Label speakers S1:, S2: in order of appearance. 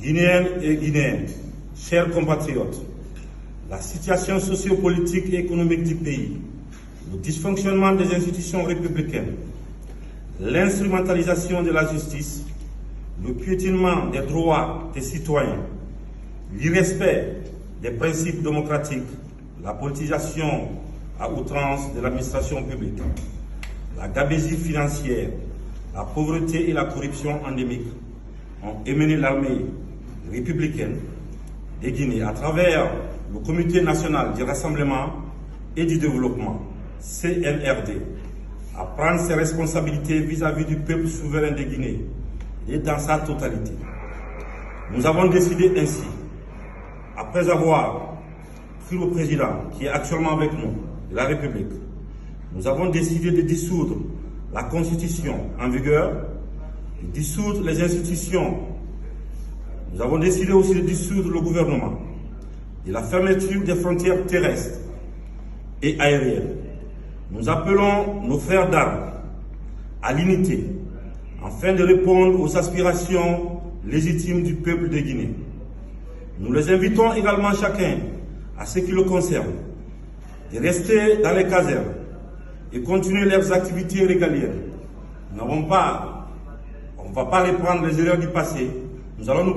S1: Guinéennes et Guinéens, chers compatriotes, la situation sociopolitique et économique du pays, le dysfonctionnement des institutions républicaines, l'instrumentalisation de la justice, le piétinement des droits des citoyens, l'irrespect des principes démocratiques, la politisation à outrance de l'administration publique, la gabegie financière, la pauvreté et la corruption endémiques ont émené l'armée républicaine de Guinée à travers le Comité national du rassemblement et du développement, CNRD, à prendre ses responsabilités vis-à-vis du peuple souverain de Guinée et dans sa totalité. Nous avons décidé ainsi, après avoir pris le président qui est actuellement avec nous, de la République, nous avons décidé de dissoudre la Constitution en vigueur, de dissoudre les institutions. Nous avons décidé aussi de dissoudre le gouvernement, de la fermeture des frontières terrestres et aériennes. Nous appelons nos frères d'armes à l'unité afin de répondre aux aspirations légitimes du peuple de Guinée. Nous les invitons également chacun, à ce qui le concerne, de rester dans les casernes et continuer leurs activités régaliennes. On ne va pas les prendre les erreurs du passé. Nous allons nous